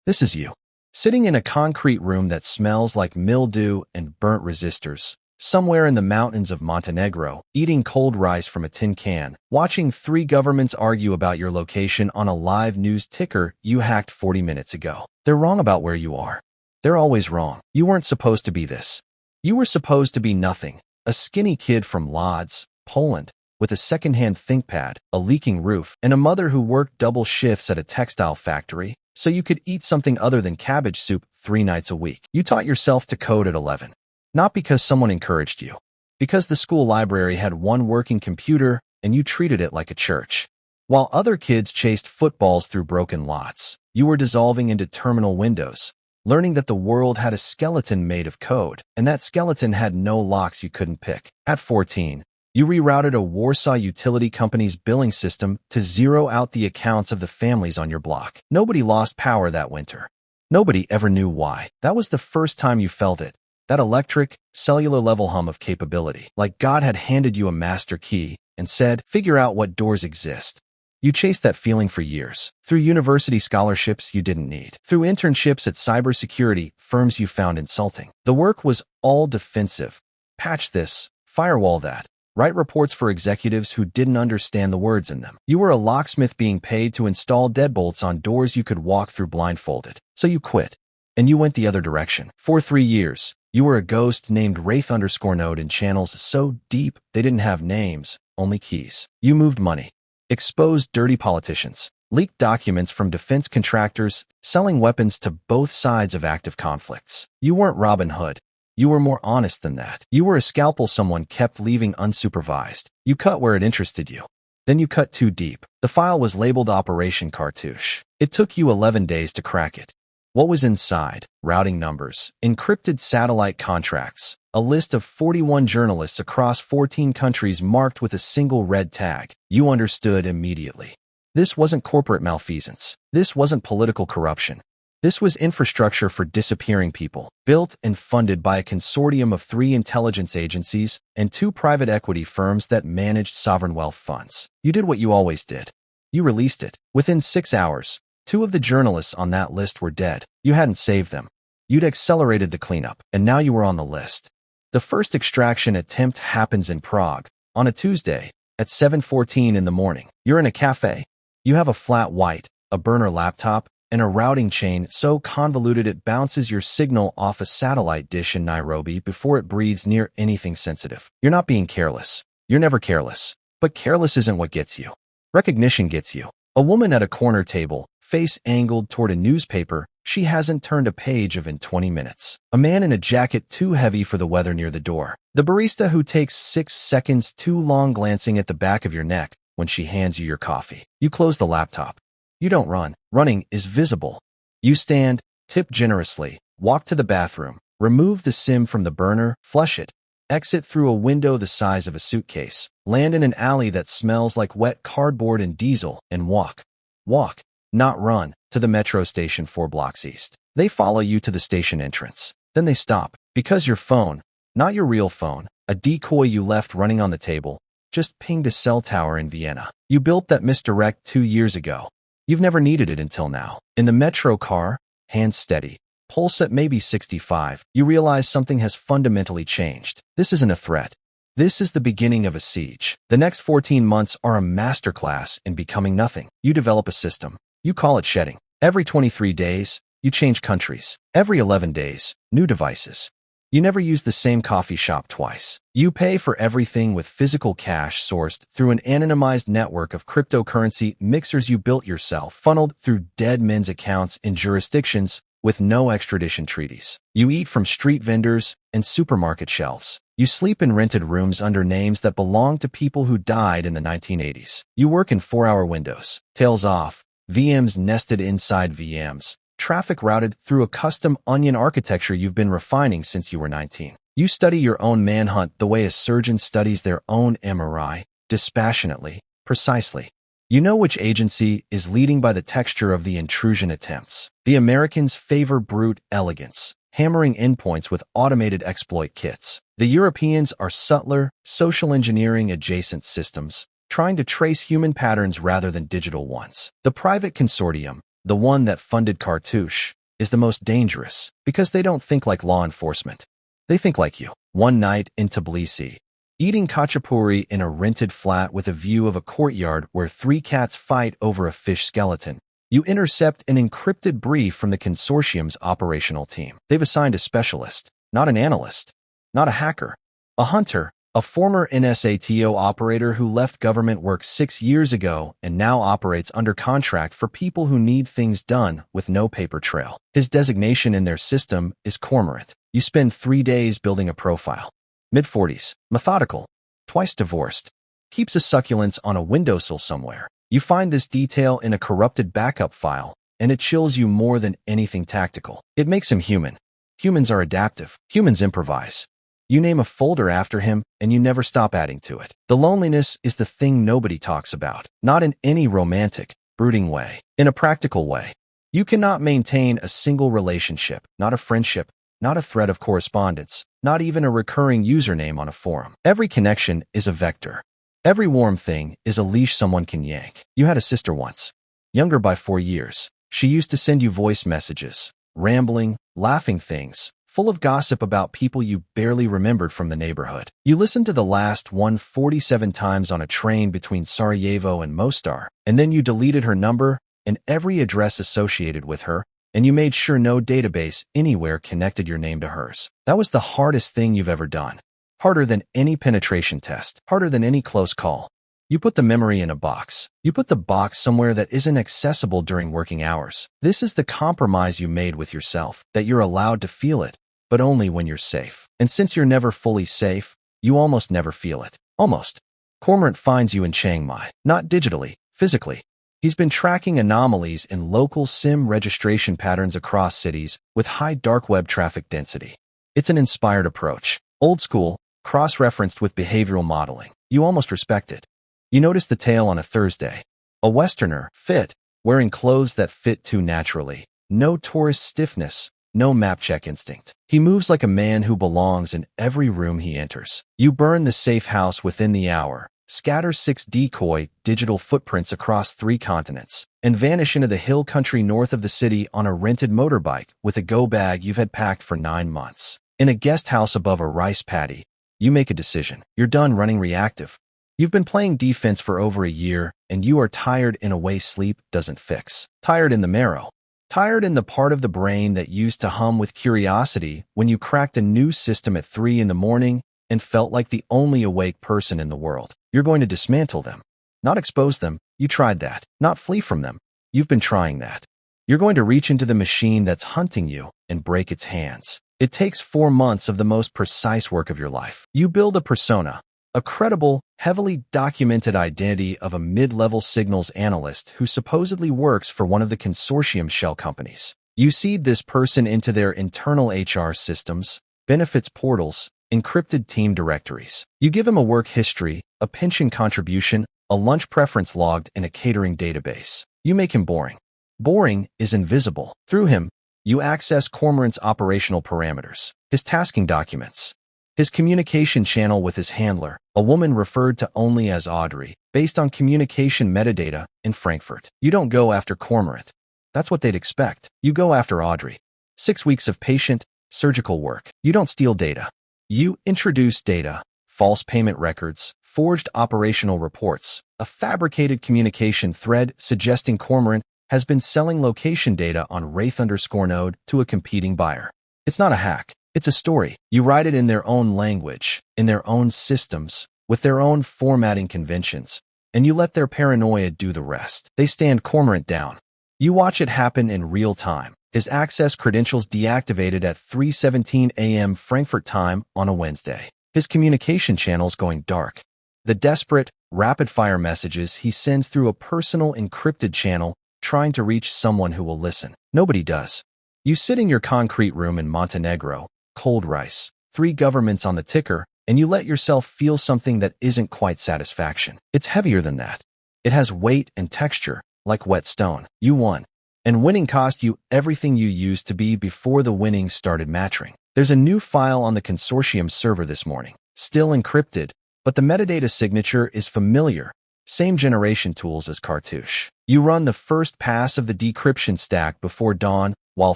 This is you, sitting in a concrete room that smells like mildew and burnt resistors, somewhere in the mountains of Montenegro, eating cold rice from a tin can, watching three governments argue about your location on a live news ticker you hacked 40 minutes ago. They're wrong about where you are. They're always wrong. You weren't supposed to be this. You were supposed to be nothing. A skinny kid from Lodz, Poland, with a second-hand ThinkPad, a leaking roof, and a mother who worked double shifts at a textile factory so you could eat something other than cabbage soup 3 nights a week. You taught yourself to code at 11. Not because someone encouraged you. Because the school library had one working computer and you treated it like a church. While other kids chased footballs through broken lots, you were dissolving into terminal windows, learning that the world had a skeleton made of code, and that skeleton had no locks you couldn't pick. At 14, you rerouted a Warsaw utility company's billing system to zero out the accounts of the families on your block. Nobody lost power that winter. Nobody ever knew why. That was the first time you felt it. That electric, cellular-level hum of capability. Like God had handed you a master key and said, figure out what doors exist. You chased that feeling for years. Through university scholarships you didn't need. Through internships at cybersecurity firms you found insulting. The work was all defensive. Patch this, firewall that. Write reports for executives who didn't understand the words in them. You were a locksmith being paid to install deadbolts on doors you could walk through blindfolded. So you quit. And you went the other direction. For 3 years, you were a ghost named Wraith_node in channels so deep they didn't have names, only keys. You moved money, exposed dirty politicians, leaked documents from defense contractors, selling weapons to both sides of active conflicts. You weren't Robin Hood. You were more honest than that. You were a scalpel someone kept leaving unsupervised. You cut where it interested you. Then you cut too deep. The file was labeled Operation Cartouche. It took you 11 days to crack it. What was inside? Routing numbers, encrypted satellite contracts, a list of 41 journalists across 14 countries marked with a single red tag. You understood immediately. This wasn't corporate malfeasance. This wasn't political corruption. This was infrastructure for disappearing people, built and funded by a consortium of 3 intelligence agencies and 2 private equity firms that managed sovereign wealth funds. You did what you always did. You released it. Within 6 hours, 2 of the journalists on that list were dead. You hadn't saved them. You'd accelerated the cleanup, and now you were on the list. The first extraction attempt happens in Prague, on a Tuesday, at 7:14 in the morning. You're in a cafe. You have a flat white, a burner laptop, and a routing chain so convoluted it bounces your signal off a satellite dish in Nairobi before it breathes near anything sensitive. You're not being careless. You're never careless. But careless isn't what gets you. Recognition gets you. A woman at a corner table, face angled toward a newspaper she hasn't turned a page of in 20 minutes. A man in a jacket too heavy for the weather near the door. The barista who takes 6 seconds too long glancing at the back of your neck when she hands you your coffee. You close the laptop. You don't run. Running is visible. You stand, tip generously, walk to the bathroom, remove the SIM from the burner, flush it, exit through a window the size of a suitcase, land in an alley that smells like wet cardboard and diesel, and walk. Walk, not run, to the metro station 4 blocks east. They follow you to the station entrance. Then they stop, because your phone, not your real phone, a decoy you left running on the table, just pinged a cell tower in Vienna. You built that misdirect 2 years ago. You've never needed it until now. In the metro car, hands steady, pulse at maybe 65, you realize something has fundamentally changed. This isn't a threat. This is the beginning of a siege. The next 14 months are a masterclass in becoming nothing. You develop a system. You call it shedding. Every 23 days, you change countries. Every 11 days, new devices. You never use the same coffee shop twice. You pay for everything with physical cash sourced through an anonymized network of cryptocurrency mixers you built yourself, funneled through dead men's accounts in jurisdictions with no extradition treaties. You eat from street vendors and supermarket shelves. You sleep in rented rooms under names that belong to people who died in the 1980s. You work in 4-hour windows. Tails off. VMs nested inside VMs. Traffic routed through a custom onion architecture you've been refining since you were 19. You study your own manhunt the way a surgeon studies their own MRI, dispassionately, precisely. You know which agency is leading by the texture of the intrusion attempts. The Americans favor brute elegance, hammering endpoints with automated exploit kits. The Europeans are subtler, social engineering adjacent systems, trying to trace human patterns rather than digital ones. The private consortium, the one that funded Cartouche, is the most dangerous because they don't think like law enforcement. They think like you. One night in Tbilisi, eating khachapuri in a rented flat with a view of a courtyard where 3 cats fight over a fish skeleton, you intercept an encrypted brief from the consortium's operational team. They've assigned a specialist, not an analyst, not a hacker, a hunter, a former NSATO operator who left government work 6 years ago and now operates under contract for people who need things done with no paper trail. His designation in their system is cormorant. You spend 3 days building a profile. Mid-40s, methodical, twice divorced, keeps a succulents on a windowsill somewhere. You find this detail in a corrupted backup file, and it chills you more than anything tactical. It makes him human. Humans are adaptive. Humans improvise. You name a folder after him, and you never stop adding to it. The loneliness is the thing nobody talks about, not in any romantic, brooding way. In a practical way, you cannot maintain a single relationship, not a friendship, not a thread of correspondence, not even a recurring username on a forum. Every connection is a vector. Every warm thing is a leash someone can yank. You had a sister once, younger by 4 years. She used to send you voice messages, rambling, laughing things, full of gossip about people you barely remembered from the neighborhood. You listened to the last one 47 times on a train between Sarajevo and Mostar, and then you deleted her number and every address associated with her, and you made sure no database anywhere connected your name to hers. That was the hardest thing you've ever done. Harder than any penetration test, harder than any close call. You put the memory in a box. You put the box somewhere that isn't accessible during working hours. This is the compromise you made with yourself, that you're allowed to feel it, but only when you're safe. And since you're never fully safe, you almost never feel it. Almost. Cormorant finds you in Chiang Mai, not digitally, physically. He's been tracking anomalies in local SIM registration patterns across cities with high dark web traffic density. It's an inspired approach. Old school, cross-referenced with behavioral modeling. You almost respect it. You notice the tail on a Thursday. A Westerner, fit, wearing clothes that fit too naturally. No tourist stiffness, no map check instinct. He moves like a man who belongs in every room he enters. You burn the safe house within the hour, scatter 6 decoy digital footprints across 3 continents, and vanish into the hill country north of the city on a rented motorbike with a go bag you've had packed for 9 months. In a guest house above a rice paddy, you make a decision. You're done running reactive. You've been playing defense for over a year, and you are tired in a way sleep doesn't fix. Tired in the marrow. Tired in the part of the brain that used to hum with curiosity when you cracked a new system at 3 in the morning and felt like the only awake person in the world. You're going to dismantle them. Not expose them. You tried that. Not flee from them. You've been trying that. You're going to reach into the machine that's hunting you and break its hands. It takes 4 months of the most precise work of your life. You build a persona, a credible, heavily documented identity of a mid-level signals analyst who supposedly works for one of the consortium shell companies. You seed this person into their internal HR systems, benefits portals, encrypted team directories. You give him a work history, a pension contribution, a lunch preference logged in a catering database. You make him boring. Boring is invisible. Through him, you access Cormorant's operational parameters, his tasking documents, his communication channel with his handler, a woman referred to only as Audrey, based on communication metadata in Frankfurt. You don't go after Cormorant. That's what they'd expect. You go after Audrey. 6 weeks of patient, surgical work. You don't steal data. You introduce data, false payment records, forged operational reports, a fabricated communication thread suggesting Cormorant has been selling location data on Wraith_node to a competing buyer. It's not a hack. It's a story. You write it in their own language, in their own systems, with their own formatting conventions, and you let their paranoia do the rest. They stand Cormorant down. You watch it happen in real time. His access credentials deactivated at 3:17 a.m. Frankfurt time on a Wednesday. His communication channels going dark. The desperate, rapid-fire messages he sends through a personal encrypted channel trying to reach someone who will listen. Nobody does. You sit in your concrete room in Montenegro, cold rice, 3 governments on the ticker, and you let yourself feel something that isn't quite satisfaction. It's heavier than that. It has weight and texture, like wet stone. You won. And winning cost you everything you used to be before the winnings started matching. There's a new file on the consortium server this morning, still encrypted, but the metadata signature is familiar, Same generation tools as Cartouche. You run the first pass of the decryption stack before dawn while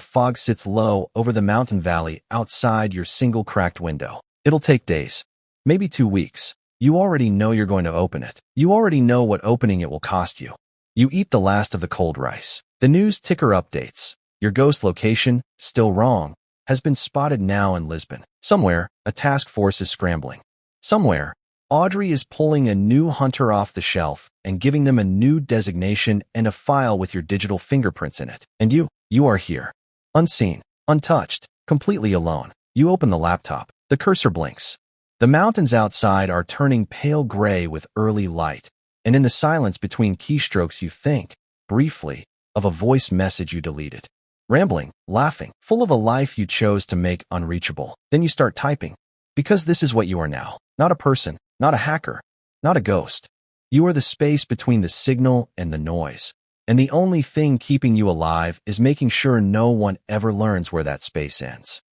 fog sits low over the mountain valley outside your single cracked window. It'll take days, maybe 2 weeks. You already know you're going to open it. You already know what opening it will cost you. You eat the last of the cold rice. The news ticker updates. Your ghost location, still wrong, has been spotted now in Lisbon. Somewhere, a task force is scrambling. Somewhere, Audrey is pulling a new hunter off the shelf and giving them a new designation and a file with your digital fingerprints in it. And you are here. Unseen, untouched, completely alone. You open the laptop. The cursor blinks. The mountains outside are turning pale gray with early light, and in the silence between keystrokes you think, briefly, of a voice message you deleted. Rambling, laughing, full of a life you chose to make unreachable. Then you start typing. Because this is what you are now. Not a person, not a hacker, not a ghost. You are the space between the signal and the noise. And the only thing keeping you alive is making sure no one ever learns where that space ends.